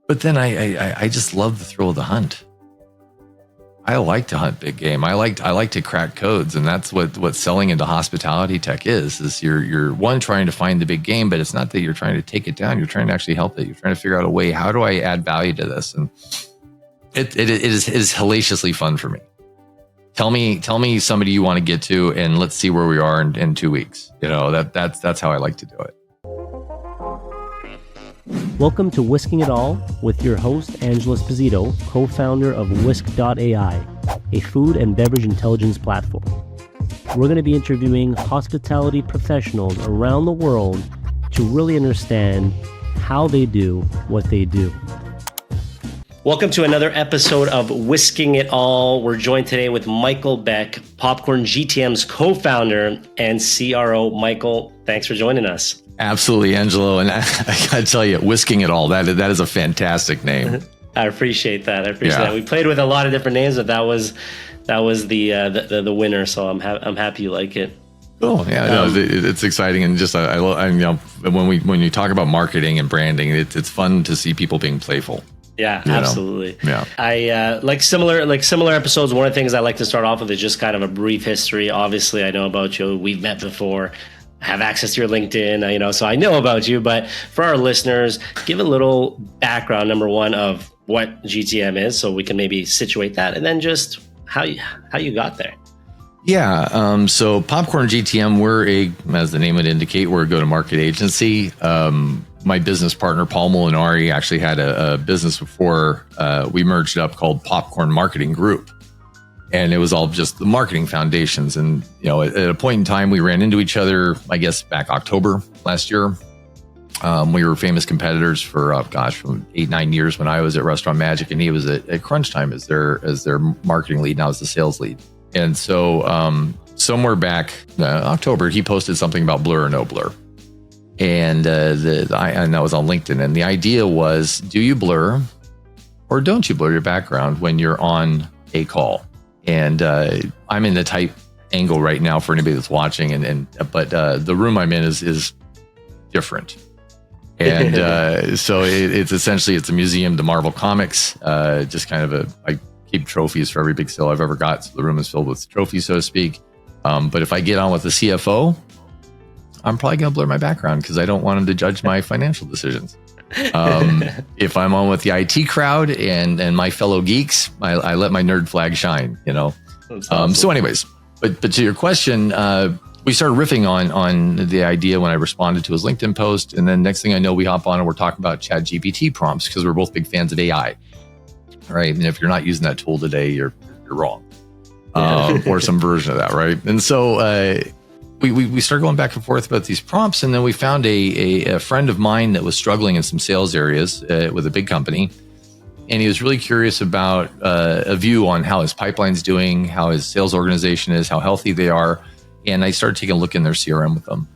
But then I just love the thrill of the hunt. I like to hunt big game. I like to crack codes, and that's what selling into hospitality tech is you're one trying to find the big game, but it's not that you're trying to take it down. You're trying to actually help it. You're trying to figure out a way. How do I add value to this? And it is hellaciously fun for me. Tell me somebody you want to get to, and let's see where we are in 2 weeks. That's how I like to do it. Welcome to Whisking It All with your host, Angelo Esposito, co-founder of Whisk.ai, a food and beverage intelligence platform. We're going to be interviewing hospitality professionals around the world to really understand how they do what they do. Welcome to another episode of Whisking It All. We're joined today with Michael Beck, Popcorn GTM's co-founder and CRO. Michael, thanks for joining us. Absolutely, Angelo. And I gotta tell you, Whisking It All, that is a fantastic name. I appreciate that. That. We played with a lot of different names, but that was the winner. So I'm happy you like it. Oh yeah, it's exciting, and just I when you talk about marketing and branding, it's fun to see people being playful. Yeah, absolutely. Yeah, I like similar episodes. One of the things I like to start off with is just kind of a brief history. Obviously, I know about you. We've met before. Have access to your LinkedIn, so I know about you. But for our listeners, give a little background, number one, of what GTM is, so we can maybe situate that, and then just how you got there. Yeah. So Popcorn GTM, we're as the name would indicate, we're a go-to-market agency. My business partner, Paul Molinari, actually had a business before we merged up called Popcorn Marketing Group. And it was all just the marketing foundations. And, at a point in time, we ran into each other, I guess, back October last year. We were famous competitors for, from 8-9 years when I was at Restaurant Magic, and he was at Crunch Time as their marketing lead, and I was the sales lead. And so somewhere back October, he posted something about blur or no blur. And that was on LinkedIn. And the idea was, do you blur or don't you blur your background when you're on a call? And I'm in the tight angle right now for anybody that's watching, but the room I'm in is different. And so it's essentially a museum to Marvel Comics. Just kind of I keep trophies for every big sale I've ever got. So the room is filled with trophies, so to speak. But if I get on with the CFO, I'm probably going to blur my background because I don't want him to judge my financial decisions. If I'm on with the IT crowd and my fellow geeks, I let my nerd flag shine, Awesome. So anyways, but to your question, we started riffing on the idea when I responded to his LinkedIn post. And then next thing I know, we hop on and we're talking about ChatGPT prompts because we're both big fans of AI, right? And if you're not using that tool today, you're wrong, or some version of that, right? And so, we started going back and forth about these prompts, and then we found a friend of mine that was struggling in some sales areas with a big company, and he was really curious about a view on how his pipeline's doing, how his sales organization is, how healthy they are, and I started taking a look in their CRM with them.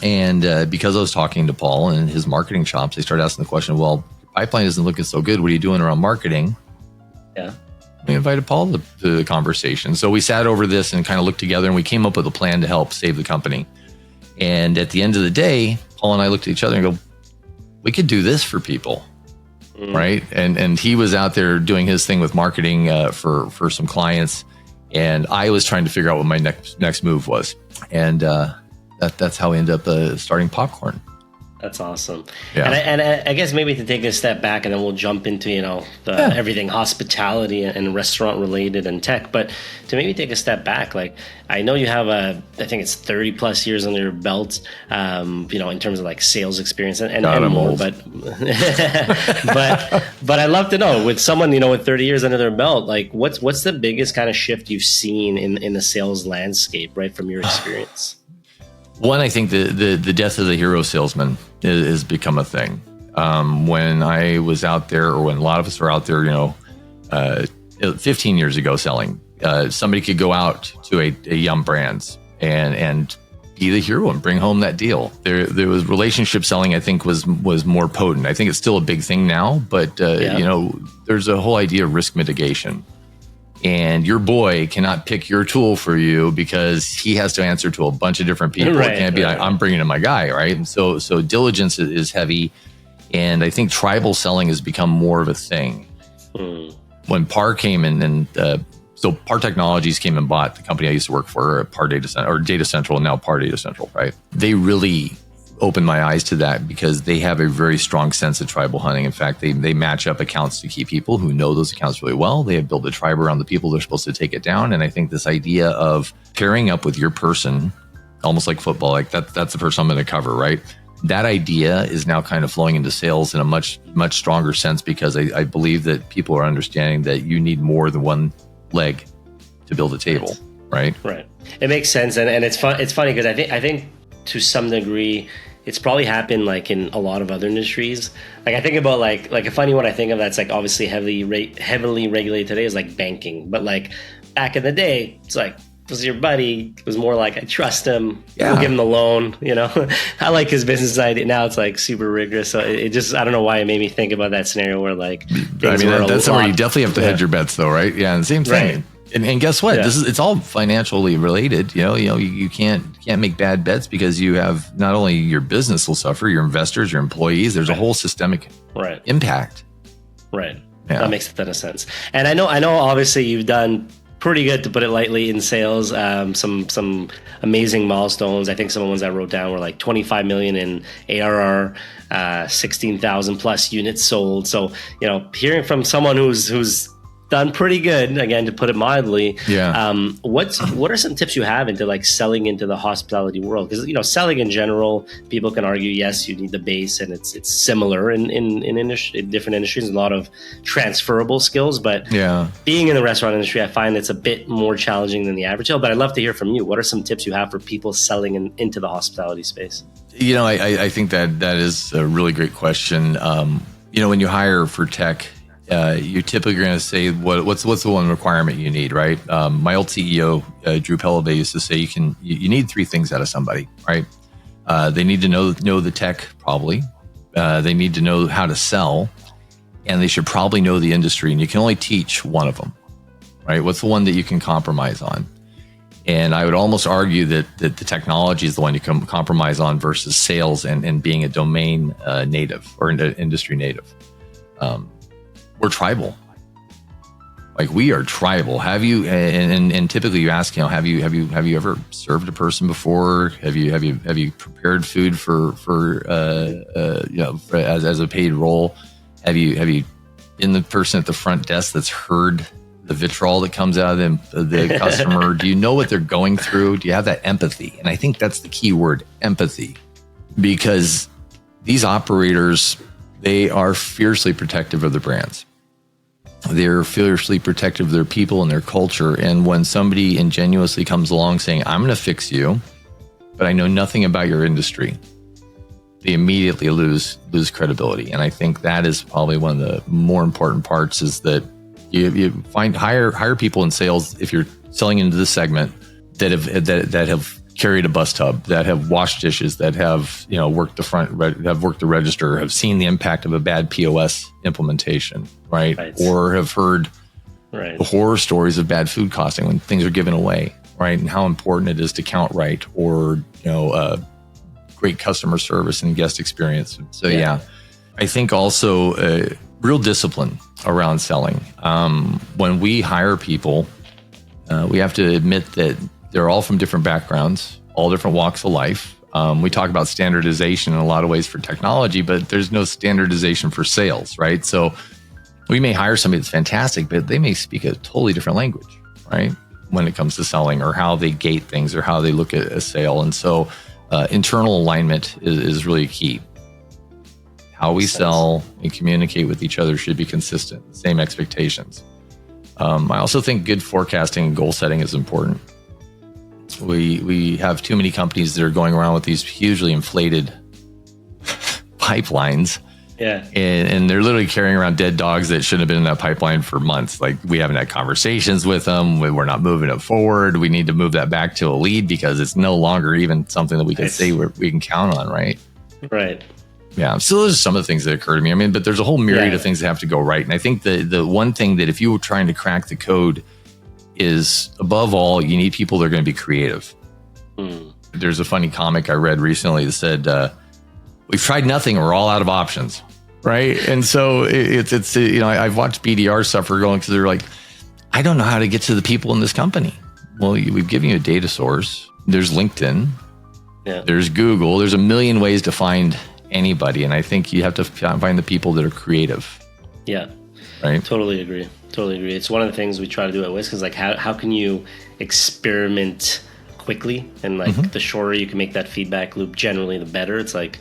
And because I was talking to Paul and his marketing chops, they started asking the question, well, your pipeline isn't looking so good. What are you doing around marketing? Yeah. We invited Paul to the conversation. So we sat over this and kind of looked together, and we came up with a plan to help save the company. And at the end of the day, Paul and I looked at each other and go, we could do this for people, right? And he was out there doing his thing with marketing for some clients, and I was trying to figure out what my next move was. And that's how we ended up starting Popcorn. That's awesome. Yeah. And I guess maybe to take a step back, and then we'll jump into, everything hospitality and restaurant related and tech. But to maybe take a step back, like I know you have I think it's 30 plus years under your belt, in terms of like sales experience and more. But but I'd love to know, with someone, with 30 years under their belt, like what's the biggest kind of shift you've seen in the sales landscape, right, from your experience? One, I think the death of the hero salesman has become a thing. When I was out there, or when a lot of us were out there, 15 years ago selling, somebody could go out to a Yum Brands and be the hero and bring home that deal. There was relationship selling, I think, was more potent. I think it's still a big thing now, but there's a whole idea of risk mitigation. And your boy cannot pick your tool for you because he has to answer to a bunch of different people. It can't be like, I'm bringing in my guy, right? And so diligence is heavy. And I think tribal selling has become more of a thing. When PAR came in, and so PAR Technologies came and bought the company I used to work for, PAR Data Center, or Data Central, and now PAR Data Central, right? They really opened my eyes to that because they have a very strong sense of tribal hunting. In fact, they match up accounts to key people who know those accounts really well. They have built a tribe around the people they're supposed to take it down. And I think this idea of pairing up with your person, almost like football, like that's the person I'm going to cover, right? That idea is now kind of flowing into sales in a much, much stronger sense, because I believe that people are understanding that you need more than one leg to build a table, right? Right. It makes sense. And it's fun. It's funny because I think to some degree, it's probably happened like in a lot of other industries. Like I think about like a funny one I think of that's like obviously heavily regulated today is like banking. But like back in the day, it's like, was your buddy. It was more like, I trust him. Yeah. We'll give him the loan. You know, I like his business idea. Now it's like super rigorous. So it just, I don't know why it made me think about that scenario where like, that's somewhere you definitely have to hedge your bets though, right? Yeah. And same thing. Right. And guess what? Yeah. It's all financially related. You can't make bad bets because you have not only your business will suffer, your investors, your employees. There's a whole systemic impact. Right. Yeah. That makes a ton of sense. And I know. Obviously, you've done pretty good, to put it lightly, in sales. Some amazing milestones. I think some of the ones I wrote down were like 25 million in ARR, 16,000 plus units sold. So hearing from someone who's done pretty good, again, to put it mildly. Yeah. What are some tips you have into like selling into the hospitality world? Because selling in general, people can argue, yes, you need the base, and it's similar in different industries, a lot of transferable skills. But being in the restaurant industry, I find it's a bit more challenging than the average sale. But I'd love to hear from you. What are some tips you have for people selling into the hospitality space? I think that is a really great question. When you hire for tech, you're typically going to say what's the one requirement you need, right? My old CEO, Drew Pellevet, used to say you need three things out of somebody, right? They need to know the tech, probably. They need to know how to sell, and they should probably know the industry. And you can only teach one of them, right? What's the one that you can compromise on? And I would almost argue that the technology is the one you can compromise on versus sales and being a domain native or industry native. We're tribal. Like we are tribal. Have you? And typically you ask, have you ever served a person before? Have you prepared food for as a paid role? Have you been the person at the front desk that's heard the vitriol that comes out of the customer? Do you know what they're going through? Do you have that empathy? And I think that's the key word, empathy, because these operators, they are fiercely protective of their brands. They're fiercely protective of their people and their culture. And when somebody ingenuously comes along saying, I'm going to fix you, but I know nothing about your industry, they immediately lose credibility. And I think that is probably one of the more important parts, is that you find hire people in sales, if you're selling into this segment, that have carried a bus tub, that have washed dishes, that have worked the register, have seen the impact of a bad POS implementation, right? Or have heard the horror stories of bad food costing when things are given away, right? And how important it is to count right, or great customer service and guest experience. So I think also real discipline around selling. When we hire people, we have to admit that they're all from different backgrounds, all different walks of life. We talk about standardization in a lot of ways for technology, but there's no standardization for sales, right? So we may hire somebody that's fantastic, but they may speak a totally different language, right? When it comes to selling, or how they gate things, or how they look at a sale. And so internal alignment is really key. How we sell and communicate with each other should be consistent, same expectations. I also think good forecasting and goal setting is important. We have too many companies that are going around with these hugely inflated pipelines. Yeah. And they're literally carrying around dead dogs that shouldn't have been in that pipeline for months. Like, we haven't had conversations with them. We're not moving it forward. We need to move that back to a lead, because it's no longer even something that we can say we can count on, right? Right. Yeah. So those are some of the things that occur to me. I mean, but there's a whole myriad of things that have to go right. And I think the one thing that if you were trying to crack the code is, above all, you need people that are going to be creative. There's a funny comic I read recently that said, we've tried nothing. We're all out of options. right? And so it's I've watched BDR suffer going because they're like, I don't know how to get to the people in this company. Well, we've given you a data source. There's LinkedIn. Yeah. There's Google. There's a million ways to find anybody. And I think you have to find the people that are creative. Yeah. Right. Totally agree. It's one of the things we try to do at Whisk is like, how can you experiment quickly? And like the shorter you can make that feedback loop, generally the better. It's like,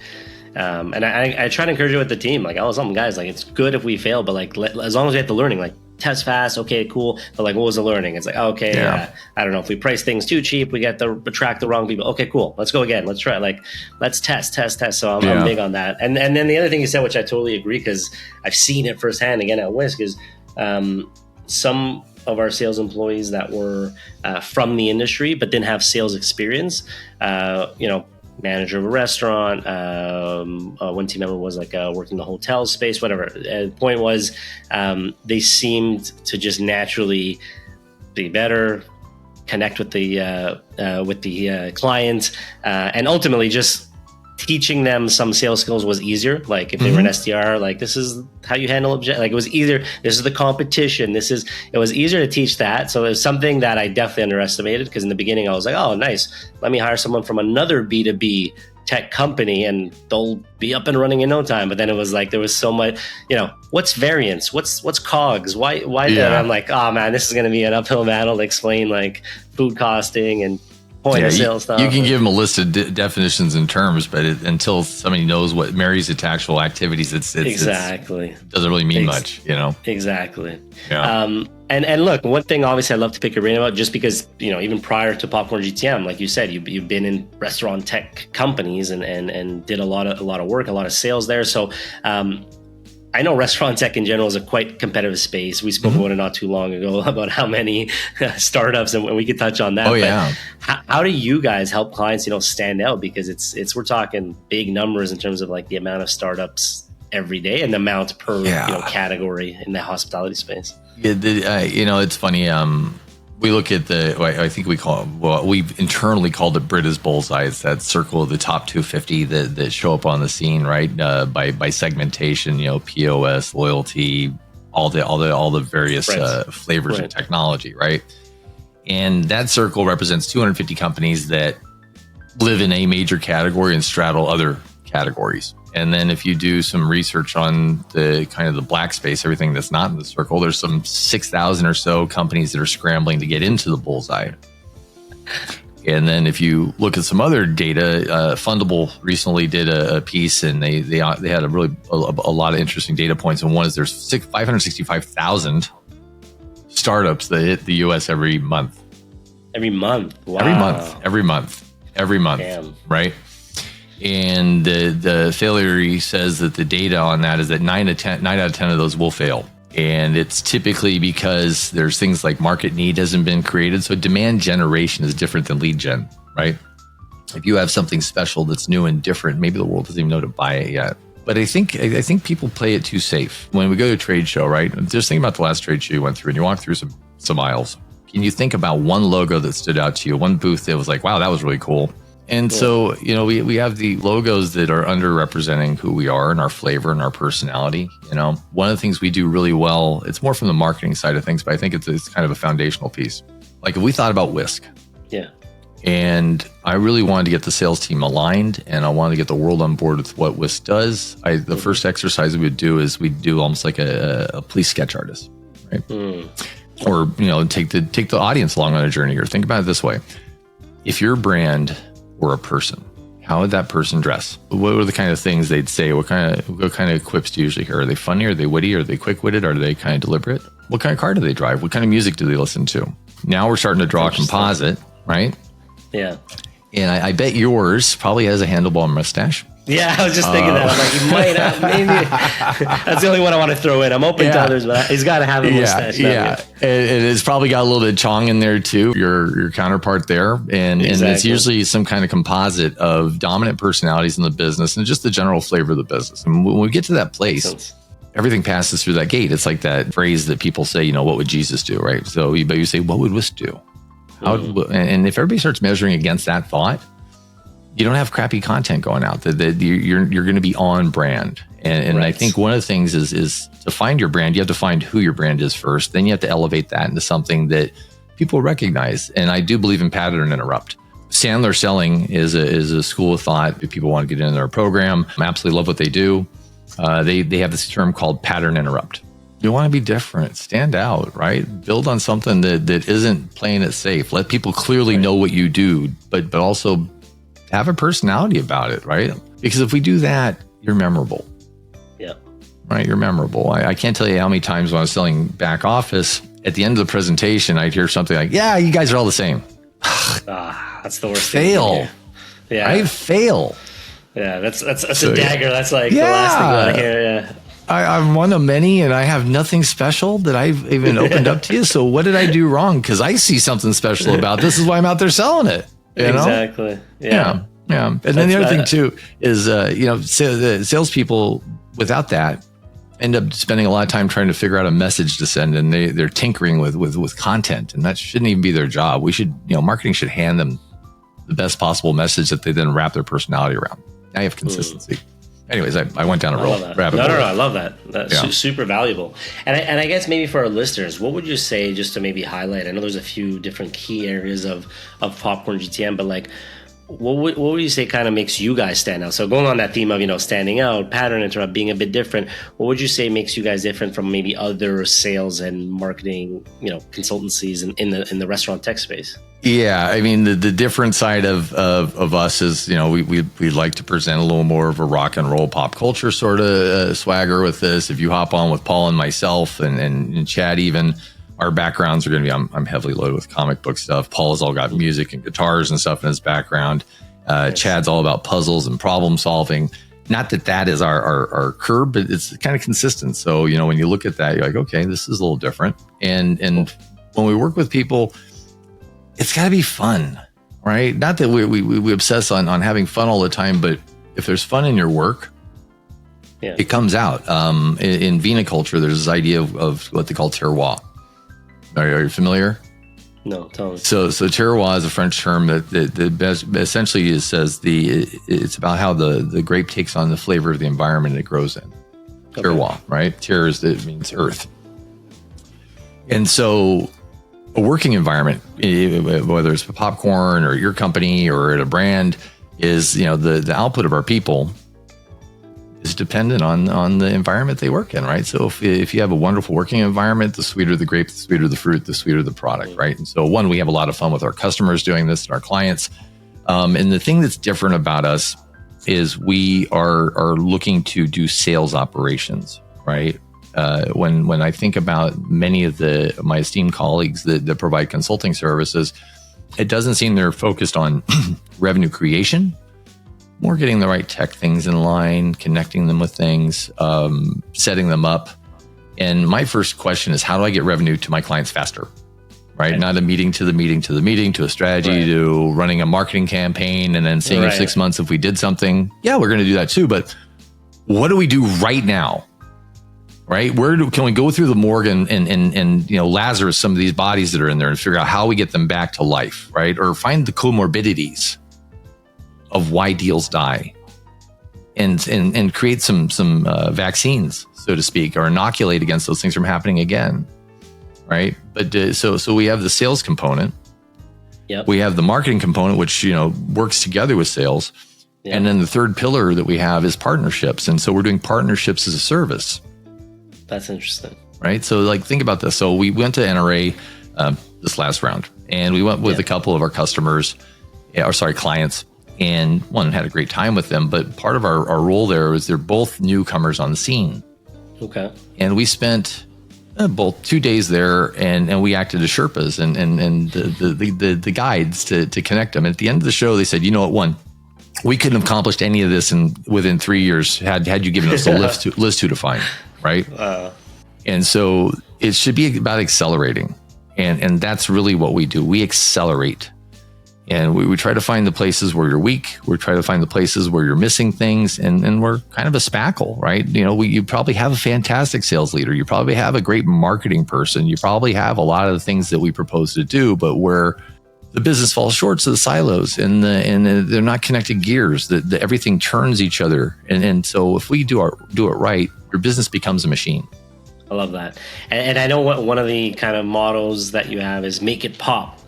and I try to encourage it with the team. Like, some guys, like, it's good if we fail, but like, as long as we get the learning, like, test fast, okay, cool. But like, what was the learning? It's like, okay, I don't know, if we price things too cheap, we get to attract the wrong people. Okay, cool. Let's go again. Let's try. Like, let's test. So I'm big on that. And then the other thing you said, which I totally agree, because I've seen it firsthand again at Whisk, is some of our sales employees that were from the industry but didn't have sales experience, manager of a restaurant, one team member was like working the hotel space, whatever. The point was, they seemed to just naturally be better, connect with the client, and ultimately just teaching them some sales skills was easier. Like if they were an SDR, like, this is how you handle like, it was easier. This is the competition. It was easier to teach that. So it was something that I definitely underestimated, because in the beginning I was like, oh, nice. Let me hire someone from another B2B tech company and they'll be up and running in no time. But then it was like, there was so much, what's variance? What's COGS? Why that? I'm like, oh man, this is going to be an uphill battle to explain like food costing and point of sale stuff. You can give them a list of definitions and terms, but until somebody knows what marries it to actual activities, it doesn't really mean much, Exactly. Yeah. And look, one thing obviously I'd love to pick your brain about, just because, even prior to Popcorn GTM, like you said, you've been in restaurant tech companies and did a lot of work, a lot of sales there. So I know restaurant tech in general is a quite competitive space. We spoke about it not too long ago about how many startups, and we could touch on that. Oh, yeah. But how do you guys help clients, stand out? Because we're talking big numbers in terms of like the amount of startups every day and the amount per category in the hospitality space. Yeah, it's funny. We look at I think we've internally called it Brita's bullseye. It's that circle of the top 250 that show up on the scene, right? By segmentation, POS, loyalty, all the various flavors of technology, right? And that circle represents 250 companies that live in a major category and straddle other categories. And then if you do some research on the kind of the black space, everything that's not in the circle, there's some 6,000 or so companies that are scrambling to get into the bullseye. And then if you look at some other data, Fundable recently did a piece, and they had a lot of interesting data points. And one is there's 565,000 startups that hit the US every month. Every month. Wow. Every month. Damn. Right? And the failure says that the data on that is that 9 out of 10 of those will fail. And it's typically because there's things like market need hasn't been created. So demand generation is different than lead gen, right? If you have something special that's new and different, maybe the world doesn't even know to buy it yet. But I think people play it too safe. When we go to a trade show, right? Just think about the last trade show you went through, and you walk through some aisles. Can you think about one logo that stood out to you, one booth that was like, wow, that was really cool? And so, we have the logos that are underrepresenting who we are and our flavor and our personality. One of the things we do really well, it's more from the marketing side of things, but I think it's kind of a foundational piece. Like if we thought about Whisk. Yeah. And I really wanted to get the sales team aligned, and I wanted to get the world on board with what Whisk does. The first exercise we would do is we'd do almost like a police sketch artist, right? Or, take the audience along on a journey here. Think about it this way. If your brand were a person, how would that person dress? What were the kind of things they'd say? What kind of quips do you usually hear? Are they funny? Are they witty? Are they quick-witted? Are they kind of deliberate? What kind of car do they drive? What kind of music do they listen to? Now we're starting to draw a composite, right? Yeah. And I bet yours probably has a handlebar mustache. Yeah, I was just thinking that. I'm like, he might have, maybe. That's the only one I want to throw in. I'm open to others, but he's got to have a mustache. Yeah. And it's probably got a little bit of Chong in there too, your counterpart there. And it's usually some kind of composite of dominant personalities in the business and just the general flavor of the business. And when we get to that place, everything passes through that gate. It's like that phrase that people say, what would Jesus do, right? So you say, what would Whisk do? And if everybody starts measuring against that thought, you don't have crappy content going out. That you're going to be on brand. And Right. I think one of the things is to find your brand, you have to find who your brand is first. Then you have to elevate that into something that people recognize. And I do believe in pattern interrupt. Sandler selling is a school of thought. If people want to get into their program, I absolutely love what they do. They have this term called pattern interrupt. You want to be different, stand out, right? Build on something that isn't playing it safe. Let people clearly know what you do, but also have a personality about it, right? Because if we do that, you're memorable. Yeah. Right, you're memorable. I can't tell you how many times when I was selling back office, at the end of the presentation, I'd hear something like, yeah, you guys are all the same. That's the worst Fail. thing. Yeah. I fail. Yeah, that's a dagger. That's like the Yeah. last thing you want to hear. Yeah. I'm one of many and I have nothing special that I've even opened up to you. So what did I do wrong? Because I see something special about this is why I'm out there selling it. You know? Exactly. Yeah. Yeah. And then the other thing too is, the salespeople without that end up spending a lot of time trying to figure out a message to send, and they're tinkering with content, and that shouldn't even be their job. Marketing should hand them the best possible message that they then wrap their personality around. Now you have consistency. Anyways, I went down a rabbit hole. No, I love that. That's super valuable. And I guess maybe for our listeners, what would you say, just to maybe highlight? I know there's a few different key areas of Popcorn GTM, but like, what would you say kind of makes you guys stand out? So going on that theme of, standing out, pattern interrupt, being a bit different, what would you say makes you guys different from maybe other sales and marketing, consultancies in the restaurant tech space? Yeah, I mean the different side of us is we like to present a little more of a rock and roll pop culture sort of swagger with this. If you hop on with Paul and myself and Chad, even our backgrounds are going to be I'm heavily loaded with comic book stuff. Paul has all got music and guitars and stuff in his background. Yes. Chad's all about puzzles and problem solving. Not that is our curb, but it's kind of consistent. So when you look at that, you're like, okay, this is a little different. And when we work with people, it's got to be fun, right? Not that we obsess on having fun all the time, but if there's fun in your work, it comes out. In viniculture, there's this idea of what they call terroir. Are you familiar? No, tell me. So terroir is a French term that essentially says it's about how the grape takes on the flavor of the environment it grows in. Okay. Terroir, right? Terre means earth. And so a working environment, whether it's popcorn or your company or at a brand, is the output of our people is dependent on the environment they work in, right? So if you have a wonderful working environment, the sweeter the grape, the sweeter the fruit, the sweeter the product, right? And so we have a lot of fun with our customers doing this and our clients. And the thing that's different about us is we are looking to do sales operations, right? When I think about many of my esteemed colleagues that provide consulting services, it doesn't seem they're focused on revenue creation, more getting the right tech things in line, connecting them with things, setting them up. And my first question is, how do I get revenue to my clients faster? Right? Okay. Not a meeting to the meeting to the meeting to a strategy to running a marketing campaign and then seeing in 6 months if we did something. Yeah, we're going to do that too. But what do we do right now? Right? Can we go through the morgue and Lazarus, some of these bodies that are in there, and figure out how we get them back to life, right? Or find the comorbidities of why deals die, and create some vaccines, so to speak, or inoculate against those things from happening again, right? But so we have the sales component, we have the marketing component, which works together with sales, and then the third pillar that we have is partnerships, and so we're doing partnerships as a service. That's interesting, right? So think about this. So we went to NRA this last round, and we went with a couple of our clients. And one, had a great time with them, but part of our role there was they're both newcomers on the scene. Okay. And we spent both 2 days there, and we acted as Sherpas and the guides to connect them. And at the end of the show, they said, we couldn't have accomplished any of this within 3 years had you given us a list to define, right? And so it should be about accelerating, and that's really what we do. We accelerate. And we try to find the places where you're weak. We try to find the places where you're missing things. And we're kind of a spackle, right? You probably have a fantastic sales leader. You probably have a great marketing person. You probably have a lot of the things that we propose to do, but where the business falls short, so the silos and they're not connected gears. Everything turns each other, and so if we do it right, your business becomes a machine. I love that, and I know one of the kind of mottos that you have is "make it pop,"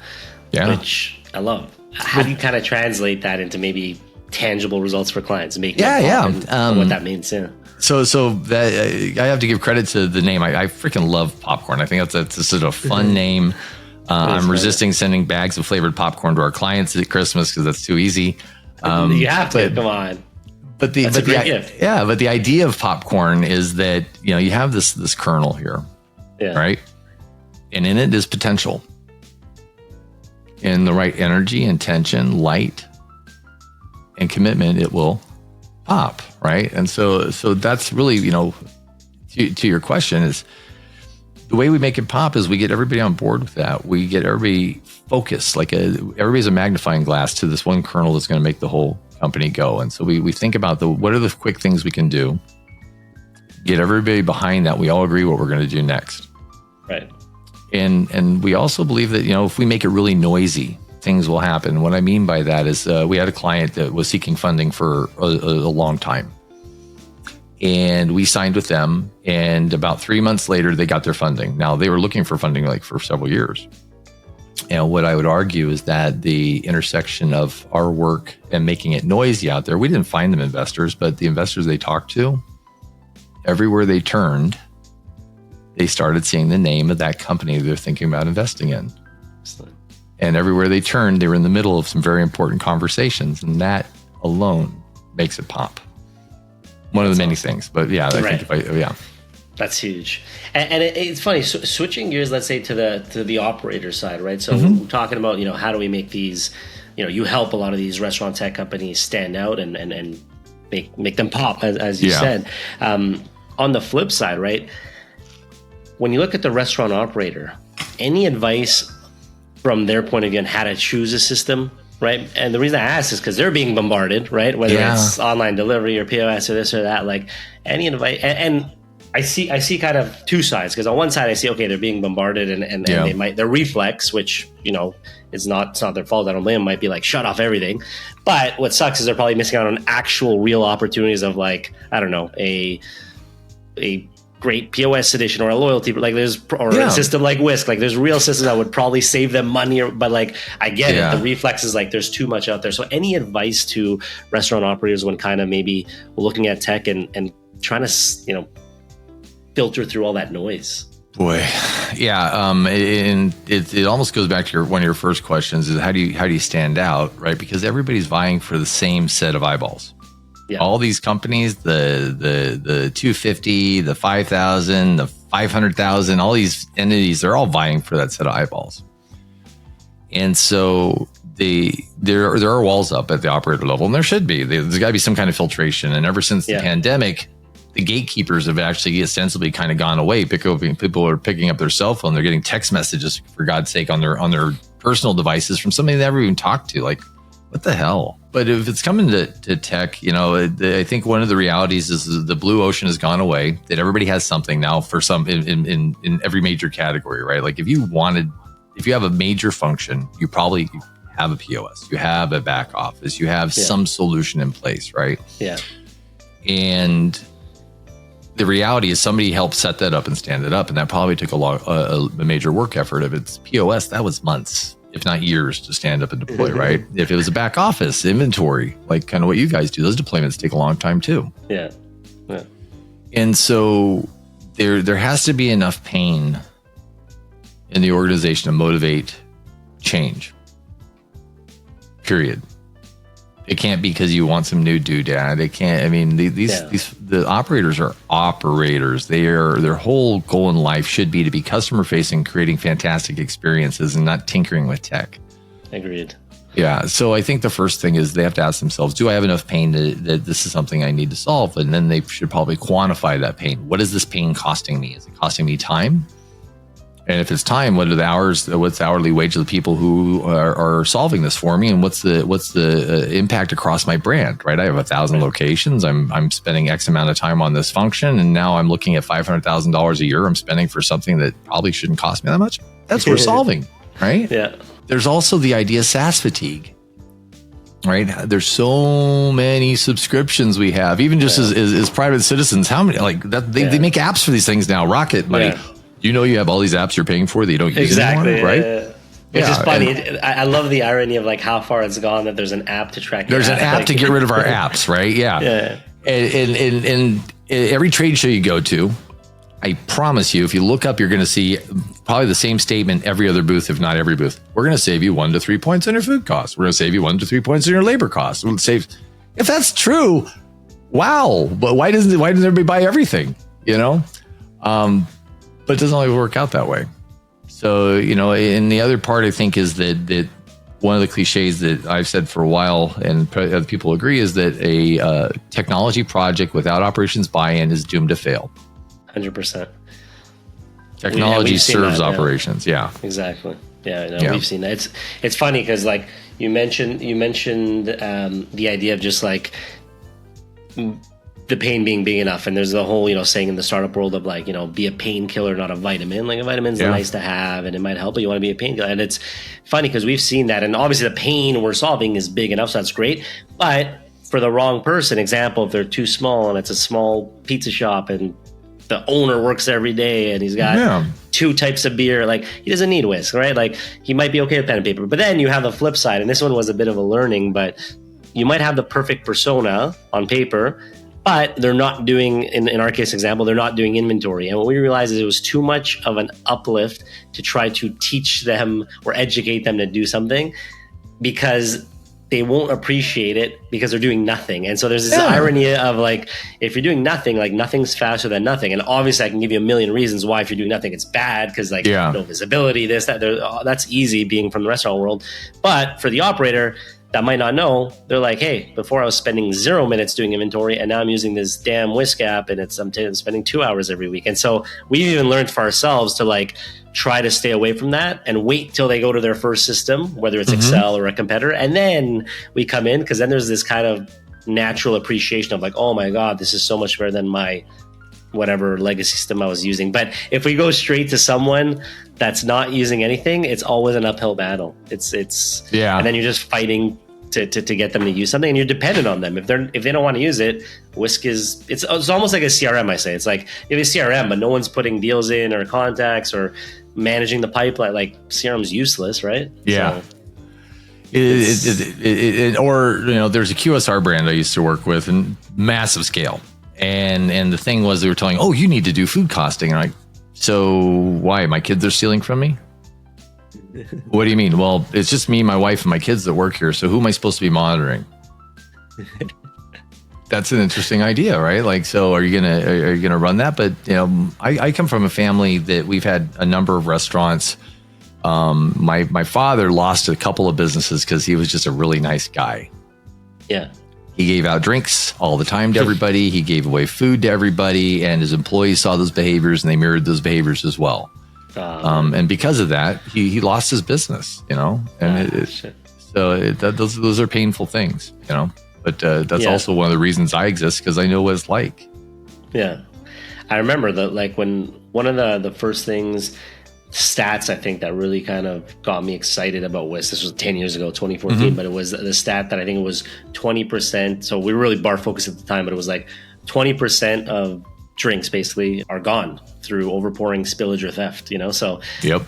which I love. How do you kind of translate that into maybe tangible results for clients? Make it pop, and what that means. Yeah. So that I have to give credit to the name. I freaking love popcorn. I think that's just a fun name. I'm resisting sending bags of flavored popcorn to our clients at Christmas because that's too easy. You have to, come on. But the idea of popcorn is that, you have this kernel here, right? And in it is potential. In the right energy, intention, light, and commitment, it will pop, right? And so that's really, to your question is, the way we make it pop is we get everybody on board with that. We get everybody focused, everybody's a magnifying glass to this one kernel that's going to make the whole company go. And so we think about what are the quick things we can do, get everybody behind that. We all agree what we're going to do next. Right. And we also believe that, if we make it really noisy, things will happen. What I mean by that is we had a client that was seeking funding for a long time. And we signed with them, and about 3 months later, they got their funding. Now, they were looking for funding for several years. And what I would argue is that the intersection of our work and making it noisy out there, we didn't find them investors, but the investors they talked to, everywhere they turned, they started seeing the name of that company they're thinking about investing in. Excellent. And everywhere they turned, they were in the middle of some very important conversations, and that alone makes it pop. One of the many things, but I think that's huge. And it's funny. So switching gears, let's say to the operator side, right? So we're talking about how do we make these, you help a lot of these restaurant tech companies stand out and make them pop, as you said. On the flip side, right? When you look at the restaurant operator, any advice from their point of view on how to choose a system? Right. And the reason I ask is because they're being bombarded, right? Whether it's online delivery or POS or this or that, any invite. And I see kind of two sides, because on one side I see, okay, they're being bombarded and they might, their reflex, which, it's not their fault. I don't blame them, might be shut off everything. But what sucks is they're probably missing out on actual real opportunities of I don't know, a great POS edition or a loyalty, a system like Whisk. There's real systems that would probably save them money, but I get it. The reflex is there's too much out there. So any advice to restaurant operators when kind of maybe looking at tech and trying to, filter through all that noise? Boy, and it almost goes back to one of your first questions is how do you stand out, right? Because everybody's vying for the same set of eyeballs. Yeah. All these companies, the 250, the 5,000, the 500,000, all these entities, they're all vying for that set of eyeballs. And so there are walls up at the operator level, and there should be. There's got to be some kind of filtration. And ever since the pandemic, the gatekeepers have actually ostensibly kind of gone away. People are picking up their cell phone. They're getting text messages, for God's sake, on their personal devices from somebody they never even talked to. What the hell? But if it's coming to tech, I think one of the realities is the blue ocean has gone away, that everybody has something now for some in every major category, right? If you have a major function, you probably have a POS, you have a back office, you have some solution in place, right? Yeah. And the reality is somebody helped set that up and stand it up. And that probably took a major work effort. If it's POS, that was months, if not years, to stand up and deploy, right? If it was a back office inventory, kind of what you guys do, those deployments take a long time too. Yeah. And so there has to be enough pain in the organization to motivate change. Period. It can't be because you want some new doodad. It can't. The operators are operators. Their whole goal in life should be to be customer facing, creating fantastic experiences, and not tinkering with tech. Agreed. Yeah. So I think the first thing is they have to ask themselves, do I have enough pain that this is something I need to solve? And then they should probably quantify that pain. What is this pain costing me? Is it costing me time? And if it's time, what are the hours? What's the hourly wage of the people who are solving this for me? And what's the impact across my brand? Right, I have 1,000 locations. I'm spending X amount of time on this function, and now I'm looking at $500,000 a year I'm spending for something that probably shouldn't cost me that much. That's what we're solving, right? Yeah. there's also the idea of SaaS fatigue, right? There's so many subscriptions we have, even just as private citizens. How many like that? They make apps for these things now. Rocket Money. You know, you have all these apps you're paying for that you don't use anymore, right? Which is funny. I love the irony of like how far it's gone that there's an app to track. There's an app to get rid of our apps, right? Yeah. And every trade show you go to, I promise you, if you look up, you're going to see probably the same statement every other booth, if not every booth. We're going to save you 1 to 3 points on your food costs. We're going to save you 1 to 3 points on your labor costs. We'll save. If that's true, wow. But why doesn't everybody buy everything? You know, but it doesn't always work out that way. So, you know, and the other part I think is that one of the cliches that I've said for a while, and other people agree, is that a technology project without operations buy-in is doomed to fail. 100%. Technology serves operations. Yeah, exactly. Yeah, we've seen that. It's funny because like you mentioned the idea of just like the pain being big enough, and there's the whole saying in the startup world of like be a painkiller, not a vitamin. Like a vitamin's nice to have and it might help, but you want to be a painkiller. And it's funny because we've seen that, and obviously the pain we're solving is big enough, so that's great. But for the wrong person, example, if they're too small and it's a small pizza shop and the owner works every day and he's got 2 types of beer, like he doesn't need whisk, right? Like he might be okay with pen and paper. But then you have the flip side, and this one was a bit of a learning, but you might have the perfect persona on paper, but they're not doing, in our case example, they're not doing inventory. And what we realized is it was too much of an uplift to try to teach them or educate them to do something, because they won't appreciate it because they're doing nothing. And so there's this irony of like, if you're doing nothing, like nothing's faster than nothing. And obviously I can give you a million reasons why if you're doing nothing, it's bad, because like no visibility, this, that, that's easy being from the restaurant world. But for the operator that might not know, they're like, hey, before I was spending 0 minutes doing inventory, and now I'm using this damn whisk app, and I'm spending 2 hours every week. And so we've even learned for ourselves to like try to stay away from that and wait till they go to their first system, whether it's Excel or a competitor, and then we come in, because then there's this kind of natural appreciation of like, oh my God, this is so much better than my whatever legacy system I was using. But if we go straight to someone that's not using anything, it's always an uphill battle. It's and then you're just fighting to get them to use something, and you're dependent on them. If they don't want to use it, whisk is it's almost like a CRM. I say it's like if it's CRM, but no one's putting deals in or contacts or managing the pipeline. Like CRM's useless, right? Yeah. So, or there's a QSR brand I used to work with, and massive scale. And the thing was, they were telling, oh, you need to do food costing. And I'm like, so why? My kids are stealing from me? What do you mean? Well, it's just me, my wife, and my kids that work here. So who am I supposed to be monitoring? That's an interesting idea, right? Like, so are you gonna run that? But I come from a family that we've had a number of restaurants. My father lost a couple of businesses because he was just a really nice guy. Yeah. He gave out drinks all the time to everybody. He gave away food to everybody, and his employees saw those behaviors and they mirrored those behaviors as well. And because of that, he lost his business, and those are painful things, but that's also one of the reasons I exist, because I know what it's like. Yeah. I remember that, like, when one of the first stats I think that really kind of got me excited about whisk. This was 10 years ago, 2014, but it was the stat that I think it was 20%. So we were really bar focused at the time, but it was like 20% of drinks basically are gone through overpouring, spillage, or theft, so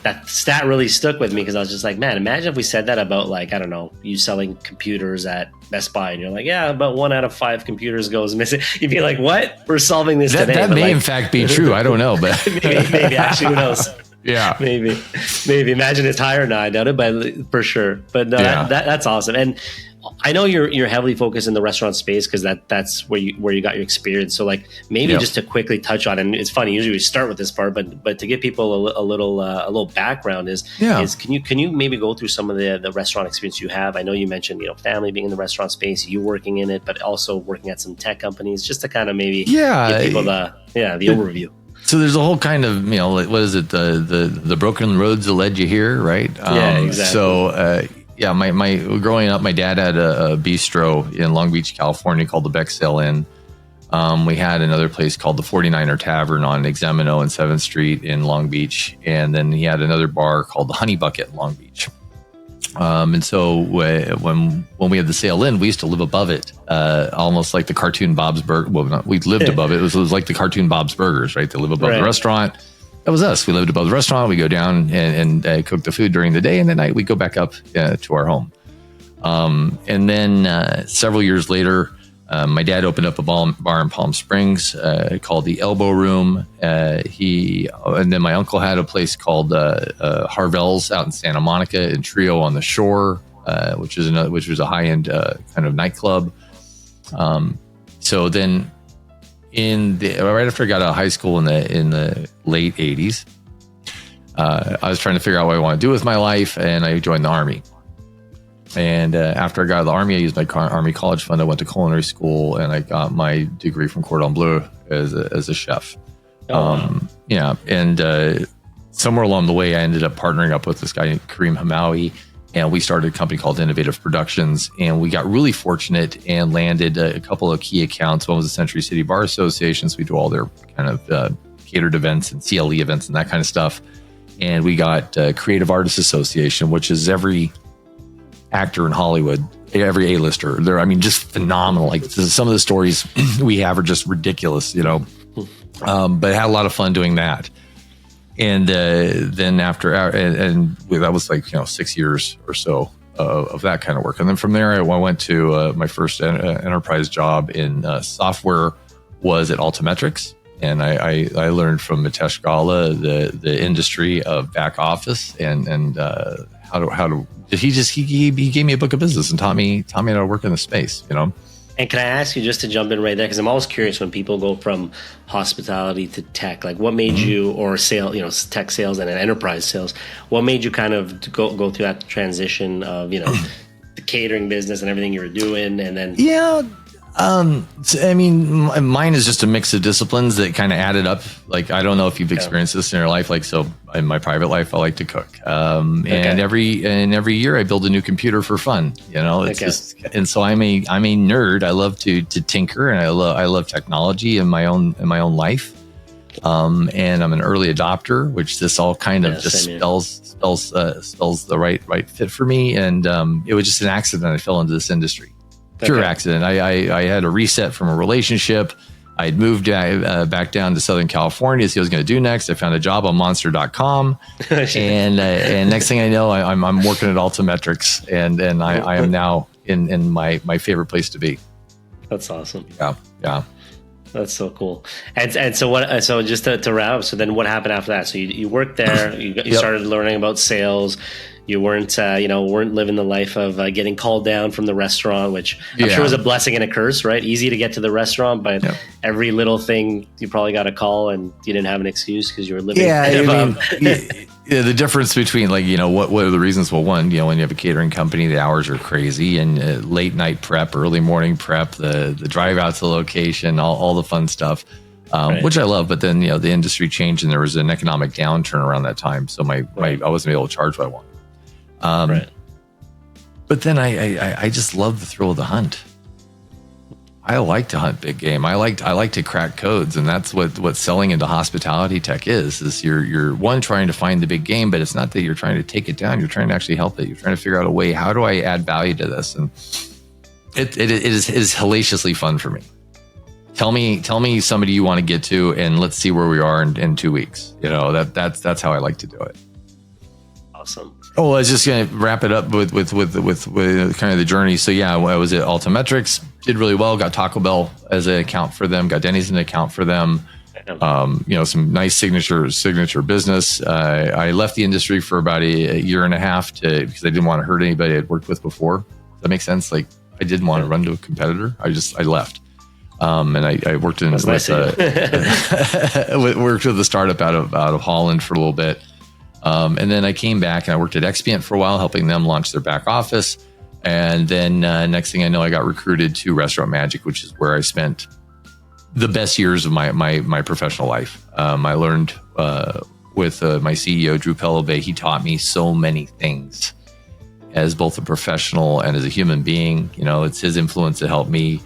that stat really stuck with me, because I was just like, man, imagine if we said that about, like, I don't know, you selling computers at Best Buy, and you're like, yeah, about 1 out of 5 computers goes missing. You'd be like, what? We're solving this today. That may in fact be true. I don't know, but maybe actually, who knows? Yeah, maybe imagine it's higher now. I doubt it, but for sure. But no, that's awesome. And I know you're heavily focused in the restaurant space, because that's where you got your experience. So like maybe just to quickly touch on, and it's funny, usually we start with this part, but to give people a little background is can you maybe go through some of the restaurant experience you have? I know you mentioned family being in the restaurant space, you working in it, but also working at some tech companies, just to kind of maybe give people the overview. So there's a whole kind of, what is it? The broken roads that led you here, right? Exactly. So, my growing up, my dad had a bistro in Long Beach, California called the Bexell Inn. We had another place called the 49er Tavern on Examino and 7th Street in Long Beach. And then he had another bar called the Honey Bucket in Long Beach. And so when we had the sail in, we used to live above it, almost like the cartoon Bob's Burger. Well, we lived above it. It was like the cartoon Bob's Burgers, right? They live above the restaurant. That was us. We lived above the restaurant. We go down and cook the food during the day, and at night we go back up to our home. And then several years later, my dad opened up a bar in Palm Springs called the Elbow Room. And then my uncle had a place called Harvell's out in Santa Monica and Trio on the Shore, which was a high-end kind of nightclub. So then right after I got out of high school in the late 80s, I was trying to figure out what I want to do with my life, and I joined the Army. And after I got out of the Army, I used my Army college fund. I went to culinary school, and I got my degree from Cordon Bleu as a chef. Yeah, and somewhere along the way, I ended up partnering up with this guy named Kareem Hamawi, and we started a company called Innovative Productions. And we got really fortunate and landed a couple of key accounts. One was the Century City Bar Association, so we do all their kind of catered events and CLE events and that kind of stuff. And we got Creative Artists Association, which is every actor in Hollywood, every A-lister. They're, just phenomenal. Like some of the stories we have are just ridiculous, but I had a lot of fun doing that. And then after, and that was like, 6 years or so of that kind of work. And then from there, I went to my first enterprise job in software was at Altimetrics. And I learned from Mitesh Gala, the industry of back office and how to he gave me a book of business and taught me how to work in the space, And can I ask you, just to jump in right there, because I'm always curious when people go from hospitality to tech, like what made you, or tech sales and enterprise sales, what made you kind of go through that transition of, the catering business and everything you were doing, and then mine is just a mix of disciplines that kind of added up. Like, I don't know if you've experienced this in your life. Like, so in my private life, I like to cook. And every year I build a new computer for fun, it's just, and so I'm a nerd. I love to tinker, and I love technology in my own life. And I'm an early adopter, which this all kind of just spells the right fit for me. And, it was just an accident. I fell into this industry. Pure accident. I had a reset from a relationship. I had moved back down to Southern California to see what I was going to do next. I found a job on monster.com. and next thing I know, I'm working at Altimetrics, and I am now in my favorite place to be. That's awesome. Yeah. That's so cool. And so what? So just to wrap up. So then what happened after that? So you worked there. You started learning about sales. You weren't living the life of getting called down from the restaurant, which I'm sure was a blessing and a curse, right? Easy to get to the restaurant, but every little thing you probably got a call, and you didn't have an excuse because you were living. The difference between what are the reasons? Well, one, when you have a catering company, the hours are crazy, and late night prep, early morning prep, the drive out to the location, all the fun stuff. Which I love, but then the industry changed, and there was an economic downturn around that time, so I wasn't able to charge what I wanted. But then I just love the thrill of the hunt. I like to hunt big game. I like to crack codes, and that's what selling into hospitality tech is you're one, trying to find the big game, but it's not that you're trying to take it down. You're trying to actually help it. You're trying to figure out a way, how do I add value to this? And it is hellaciously fun for me. Tell me somebody you want to get to, and let's see where we are in 2 weeks. That's how I like to do it. Awesome. Oh, I was just going to wrap it up with kind of the journey. So I was at Altimetrics, did really well, got Taco Bell as an account for them, got Denny's as an account for them. Some nice signature business. I left the industry for about a year and a half because I didn't want to hurt anybody I'd worked with before. Does that make sense? Like, I didn't want to run to a competitor. I left. And I worked worked with a startup out of Holland for a little bit. And then I came back and I worked at Expient for a while, helping them launch their back office. And then next thing I know, I got recruited to Restaurant Magic, which is where I spent the best years of my professional life. I learned with my CEO, Drew Pellebay. He taught me so many things as both a professional and as a human being. It's his influence that helped me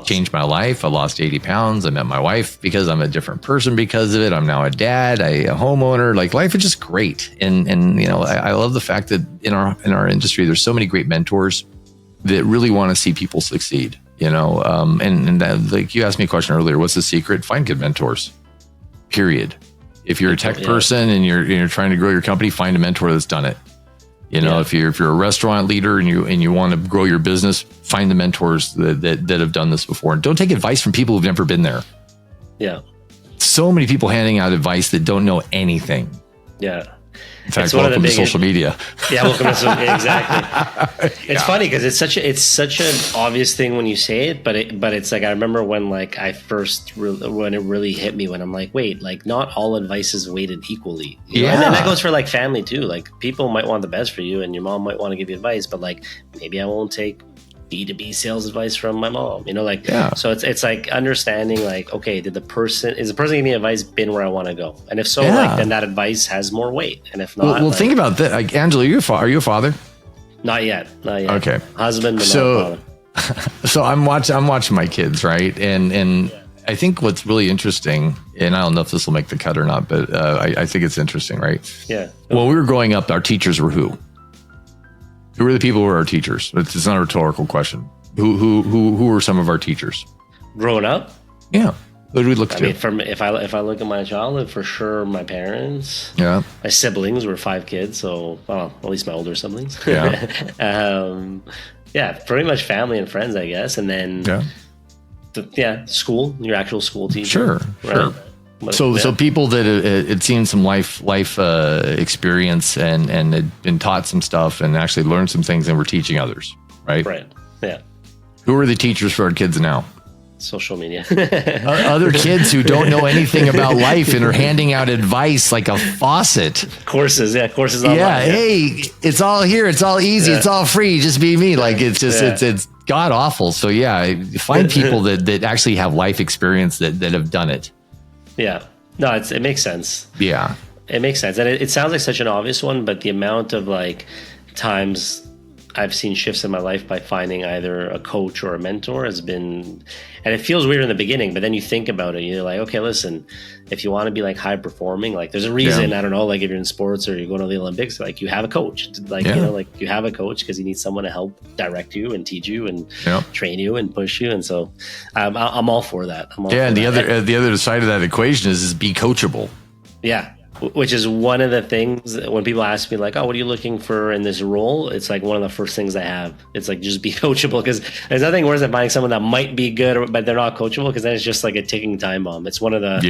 changed my life. I lost 80 pounds. I met my wife because I'm a different person because of it. I'm now a dad, a homeowner. Like, life is just great. And I love the fact that in our industry, there's so many great mentors that really want to see people succeed, and that, like, you asked me a question earlier, what's the secret? Find good mentors, period. If you're a tech person and you're trying to grow your company, find a mentor that's done it. If you're a restaurant leader and you want to grow your business, find the mentors that have done this before. And don't take advice from people who've never been there. Yeah. So many people handing out advice that don't know anything. Yeah. In fact, welcome to social media. Yeah, welcome to social media. Exactly. It's funny because it's such an obvious thing when you say it, but it's like, I remember when when it really hit me, when I'm like, wait, like, not all advice is weighted equally. Yeah. And that goes for like family too. Like, people might want the best for you, and your mom might want to give you advice, but like, maybe I won't take B2B sales advice from my mom, so it's like understanding, like, okay, is the person giving me advice been where I want to go? And if so, then that advice has more weight. And if not, well, think about that. Like, Angelo, are you a father? Not yet. Okay. Husband, but not father. So I'm watching my kids, right? And I think what's really interesting, and I don't know if this will make the cut or not, but I think it's interesting, right? Yeah. When we were growing up, our teachers were who? Who were the people who were our teachers? It's not a rhetorical question. Who were some of our teachers? Growing up? Yeah. Who did we look to? I mean, if I look at my childhood, for sure, my parents. Yeah. My siblings were 5 kids, so, well, at least my older siblings. Yeah. Pretty much family and friends, I guess. And then, school, your actual school teacher. Sure. So people that had seen some life experience and had been taught some stuff and actually learned some things and were teaching others, right? Right. Yeah. Who are the teachers for our kids now? Social media. Other kids who don't know anything about life and are handing out advice like a faucet. Courses online. Yeah. Hey, it's all here. It's all easy. It's all free. Just be me. Like, it's just it's god awful. So find people that actually have life experience that have done it. Yeah. No, it makes sense. Yeah. It makes sense. And it sounds like such an obvious one, but the amount of like times I've seen shifts in my life by finding either a coach or a mentor has been, and it feels weird in the beginning, but then you think about it, you're like, okay, listen, if you want to be like high performing, like, there's a reason, I don't know, like if you're in sports or you're going to the Olympics, like, you have a coach, like, like you have a coach because you need someone to help direct you and teach you and train you and push you. And so I'm all for that. And the other side of that equation is be coachable. Yeah. Which is one of the things when people ask me, like, oh, what are you looking for in this role? It's like one of the first things I have. It's like, just be coachable, because there's nothing worse than finding someone that might be good, but they're not coachable, because then it's just like a ticking time bomb. It's one of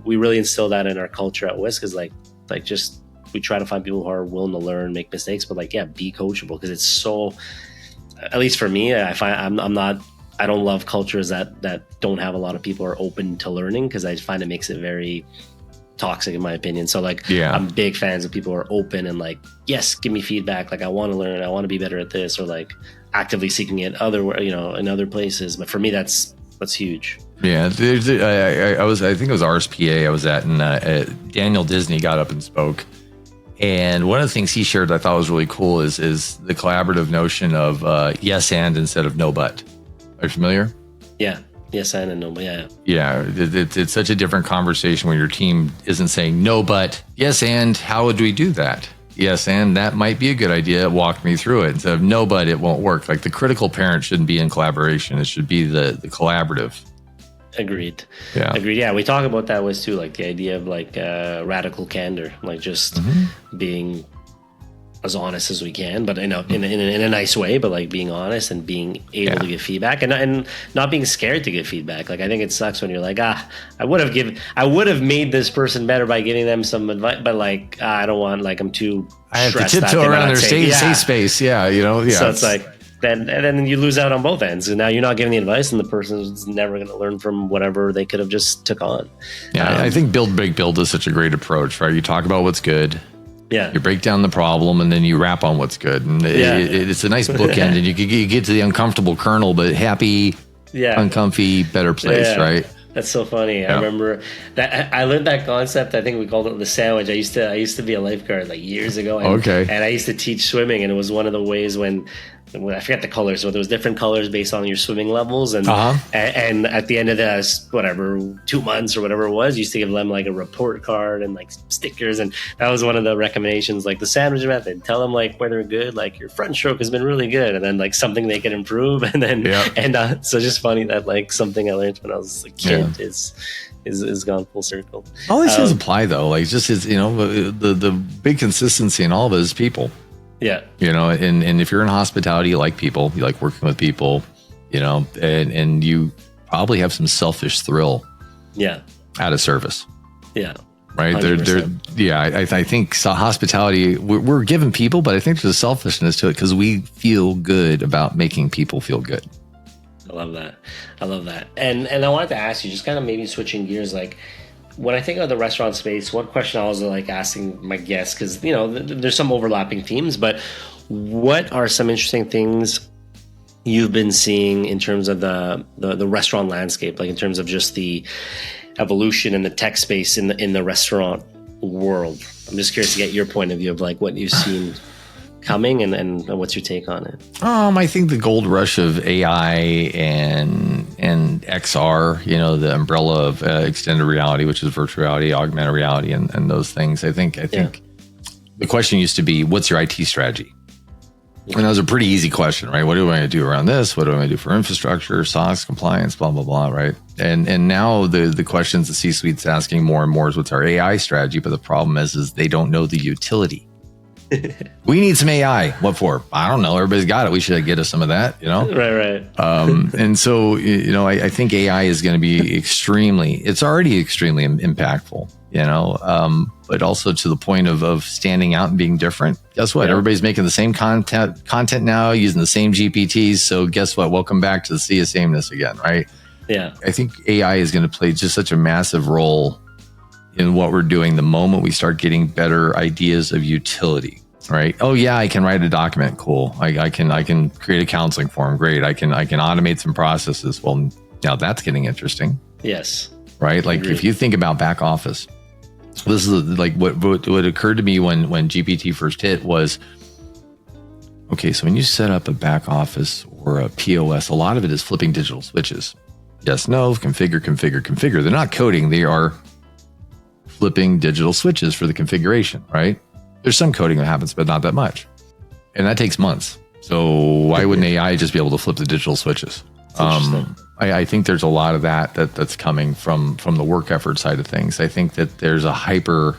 we really instill that in our culture at Whisk, is like just, we try to find people who are willing to learn, make mistakes, but be coachable, because it's so, at least for me, I find I don't love cultures that don't have a lot of people who are open to learning, because I find it makes it very toxic, in my opinion. So I'm big fans of people who are open and like, yes, give me feedback. Like, I want to learn, I want to be better at this, or like actively seeking it in other places. But for me, that's huge. Yeah. I think it was RSPA I was at, and Daniel Disney got up and spoke. And one of the things he shared that I thought was really cool is the collaborative notion of yes and instead of no but. Are you familiar? Yeah. Yes and no, but yeah. Yeah, it's such a different conversation when your team isn't saying no, but yes, and how would we do that? Yes, and that might be a good idea. Walk me through it. Instead of no, but it won't work. Like, the critical parent shouldn't be in collaboration. It should be the collaborative. Agreed. Yeah. Agreed. Yeah, we talk about that with too, like the idea of like radical candor, like just being as honest as we can, but in a nice way, but like being honest and being able to give feedback and not being scared to give feedback. Like, I think it sucks when you're like, I would have made this person better by giving them some advice, but like, I don't want, like, I'm too I have to stressed tiptoe around their safe space. Yeah. So it's like, then you lose out on both ends. And now you're not giving the advice, and the person's never going to learn from whatever they could have just took on. Yeah. I think build, break, build is such a great approach, right? You talk about what's good. Yeah. You break down the problem, and then you wrap on what's good. And it's a nice bookend, and you get to the uncomfortable kernel, but happy, uncomfy, better place, right? That's so funny. I remember that I learned that concept. I think we called it the sandwich. I used to be a lifeguard like years ago. And I used to teach swimming, and it was one of the ways when I forget the colors, but there was different colors based on your swimming levels, and at the end of the whatever 2 months or whatever it was, you used to give them like a report card and like stickers, and that was one of the recommendations, like the sandwich method. Tell them like where they're good, like your front stroke has been really good, and then like something they can improve, and then so just funny that like something I learned when I was a kid is gone full circle. All these things apply though, like just is the big consistency in all of it is people. Yeah. And if you're in hospitality, you like people, you like working with people, and you probably have some selfish thrill. Yeah. Out of service. Yeah. Right. I think hospitality, we're giving people, but I think there's a selfishness to it because we feel good about making people feel good. I love that. And I wanted to ask you, just kind of maybe switching gears, like, when I think of the restaurant space, one question I was like asking my guests, because there's some overlapping themes, but what are some interesting things you've been seeing in terms of the restaurant landscape, like in terms of just the evolution in the tech space in the restaurant world? I'm just curious to get your point of view of like what you've seen coming and what's your take on it? I think the gold rush of AI and XR, the umbrella of extended reality, which is virtual reality, augmented reality, and those things. I think the question used to be, what's your IT strategy? And that was a pretty easy question, right? What do I do around this? What do I do for infrastructure, SOX, compliance, blah, blah, blah, right? And now the questions the C-suite's asking more and more is, what's our AI strategy? But the problem is they don't know the utility. We need some AI. What for? I don't know. Everybody's got it. We should get us some of that, Right. And so, I think AI is going to be it's already extremely impactful, but also to the point of standing out and being different. Guess what? Yeah. Everybody's making the same content now, using the same GPTs. So guess what? Welcome back to the sea of sameness again, right? Yeah. I think AI is going to play just such a massive role in what we're doing the moment we start getting better ideas of utility, right? Oh yeah, I can write a document. Cool. I can create a counseling form. Great. I can automate some processes. Well, now that's getting interesting. Yes. Right. Like if you think about back office, this is like what occurred to me when GPT first hit was, okay, so when you set up a back office or a POS, a lot of it is flipping digital switches. Yes, no, configure. They're not coding. They are flipping digital switches for the configuration, right? There's some coding that happens, but not that much. And that takes months. So why wouldn't AI just be able to flip the digital switches? I think there's a lot of that's coming from the work effort side of things. I think that there's a hyper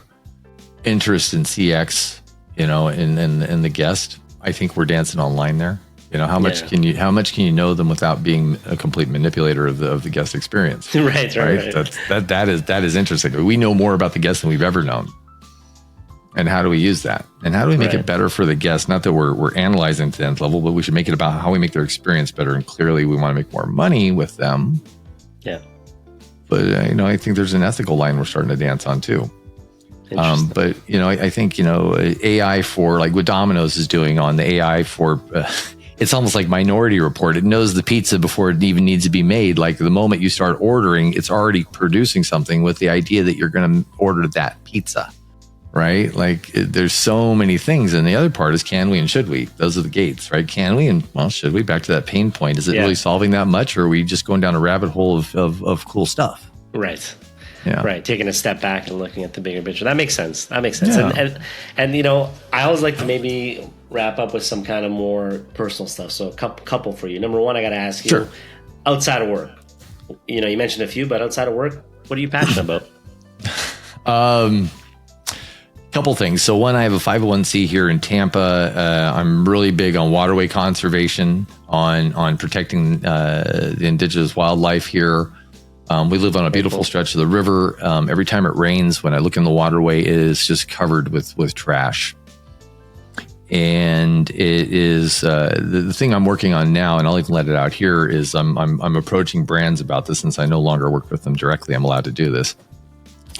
interest in CX, in the guest. I think we're dancing online there. How much can you know them without being a complete manipulator of the guest experience? Right. That is interesting. We know more about the guest than we've ever known. And how do we use that? And how do we make it better for the guest? Not that we're analyzing to the nth level, but we should make it about how we make their experience better. And clearly we want to make more money with them. Yeah. But I think there's an ethical line we're starting to dance on too. But I think AI for like what Domino's is doing on the AI for it's almost like Minority Report. It knows the pizza before it even needs to be made. Like the moment you start ordering, it's already producing something with the idea that you're going to order that pizza, right? Like there's so many things. And the other part is, can we and should we? Those are the gates, right? Can we and should we? Back to that pain point. Is it really solving that much, or are we just going down a rabbit hole of cool stuff? Right. Yeah. Right. Taking a step back and looking at the bigger picture. That makes sense. Yeah. And I always like to maybe wrap up with some kind of more personal stuff. So a couple for you. Number one, I got to ask you, outside of work, you mentioned a few, but outside of work, what are you passionate about? Couple things. So one, I have a 501c here in Tampa. I'm really big on waterway conservation, on protecting the indigenous wildlife here. We live on a beautiful stretch of the river. Every time it rains, when I look in the waterway, it is just covered with trash. And it is the thing I'm working on now, and I'll even let it out here, is I'm approaching brands about this since I no longer work with them directly. I'm allowed to do this.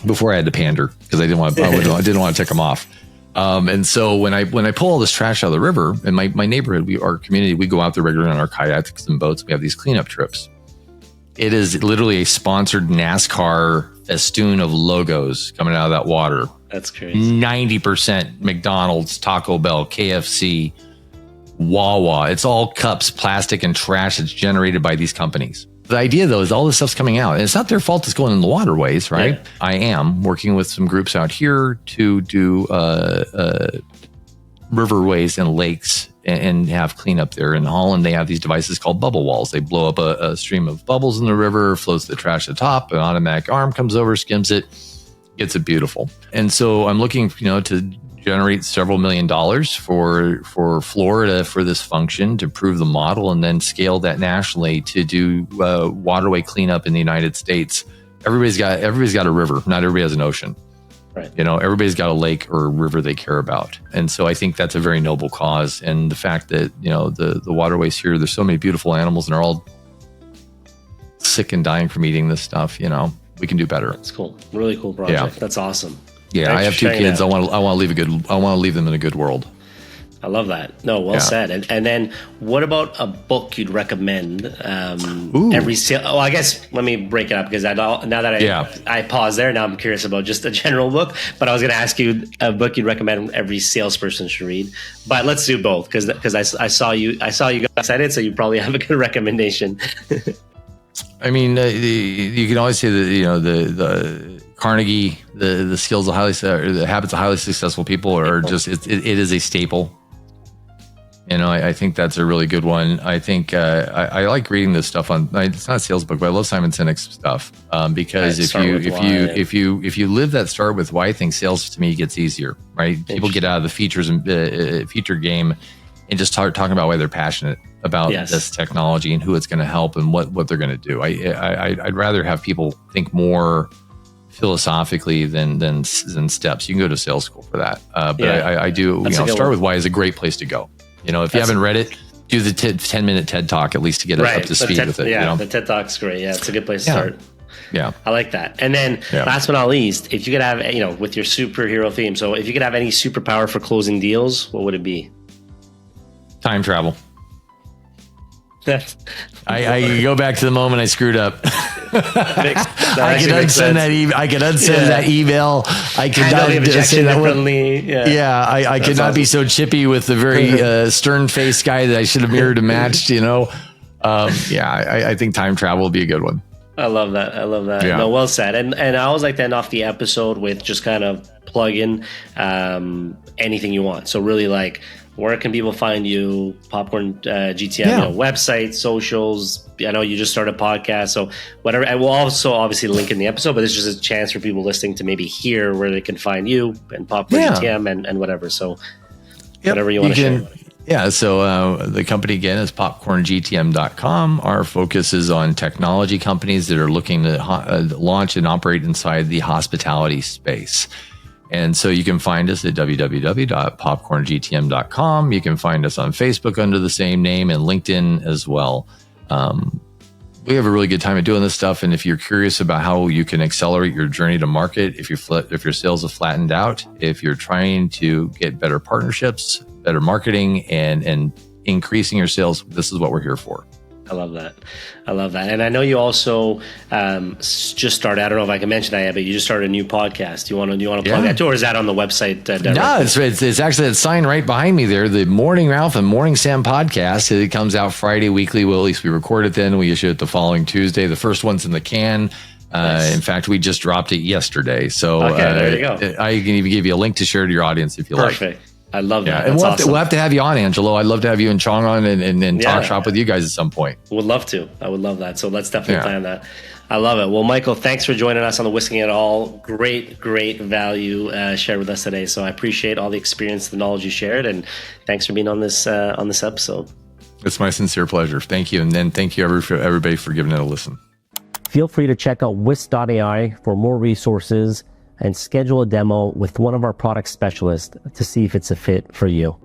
Before I had to pander because I didn't want to tick them off. And so when I pull all this trash out of the river, in my neighborhood, our community, we go out there regularly on our kayaks and boats. We have these cleanup trips. It is literally a sponsored NASCAR festoon of logos coming out of that water. That's crazy. 90% McDonald's, Taco Bell, KFC, Wawa. It's all cups, plastic, and trash that's generated by these companies. The idea, though, is all this stuff's coming out. And it's not their fault it's going in the waterways, right? Yeah. I am working with some groups out here to do riverways and lakes and have cleanup there. In Holland, they have these devices called bubble walls. They blow up a stream of bubbles in the river, floats the trash to the top, an automatic arm comes over, skims it, gets it beautiful. And so I'm looking, to generate several $1 million for Florida for this function to prove the model and then scale that nationally to do waterway cleanup in the United States. Everybody's got a river. Not everybody has an ocean. Right. Everybody's got a lake or a river they care about. And so I think that's a very noble cause. And the fact that, the waterways here, there's so many beautiful animals and they're all sick and dying from eating this stuff, we can do better. That's cool. Really cool project. Yeah. That's awesome. Yeah. Thanks. I have 2 kids. I want to leave them in a good world. I love that. No, well said. And then what about a book you'd recommend every sale? Oh, I guess let me break it up because now that I pause there, now I'm curious about just a general book. But I was going to ask you a book you'd recommend every salesperson should read. But let's do both because I saw you got excited, so you probably have a good recommendation. I mean, you can always say that the Carnegie, the skills of the habits of highly successful people are just it is a staple. I think that's a really good one. I think I like reading this stuff it's not a sales book, but I love Simon Sinek's stuff because if you live that start with why, I think sales to me gets easier, right? People get out of the features and feature game and just start talking about why they're passionate about this technology and who it's going to help and what they're going to do. I'd rather have people think more philosophically than steps. You can go to sales school for that, but I do. Start with why is a great place to go. If you haven't read it, do the 10-minute TED Talk at least to get up to speed with it. Yeah, the TED Talk's great. Yeah, it's a good place to start. Yeah, I like that. And then last but not least, if you could have, with your superhero theme, so if you could have any superpower for closing deals, what would it be? Time travel. I go back to the moment I screwed up. I can unsend that email. I could not say that differently. I could not be so chippy with the very stern-faced guy that I should have mirrored and matched. I think time travel would be a good one. I love that. Yeah. No, well said. And I always like to end off the episode with just kind of plug in anything you want. So really, like, where can people find you? Popcorn GTM, website, socials. I know you just started a podcast, so whatever. And we'll also obviously link in the episode, but it's just a chance for people listening to maybe hear where they can find you and Popcorn GTM and whatever. So whatever you want to share. Yeah, so the company, again, is popcorngtm.com. Our focus is on technology companies that are looking to launch and operate inside the hospitality space. And so you can find us at www.popcorngtm.com. You can find us on Facebook under the same name and LinkedIn as well. We have a really good time at doing this stuff. And if you're curious about how you can accelerate your journey to market, if your sales have flattened out, if you're trying to get better partnerships, better marketing, and increasing your sales, this is what we're here for. I love that. And I know you also just started, I don't know if I can mention that yet, but you just started a new podcast. Do you want to plug that too, or is that on the website directly? No, it's actually that sign right behind me there, the Morning Ralph and Morning Sam podcast. It comes out Friday weekly. Well, at least we record it then. We issue it the following Tuesday. The first one's in the can. Nice. In fact, we just dropped it yesterday. So there you go. I can even give you a link to share to your audience if you like. Perfect. I love that. And we'll have to have you on, Angelo. I'd love to have you and Chong on and talk shop with you guys at some point. Would love to. I would love that. So let's definitely plan that. I love it. Well, Michael, thanks for joining us on the Whisking It All. Great value shared with us today. So I appreciate all the experience, the knowledge you shared, and thanks for being on this episode. It's my sincere pleasure. Thank you. And then thank you everybody for giving it a listen. Feel free to check out whisk.ai for more resources and schedule a demo with one of our product specialists to see if it's a fit for you.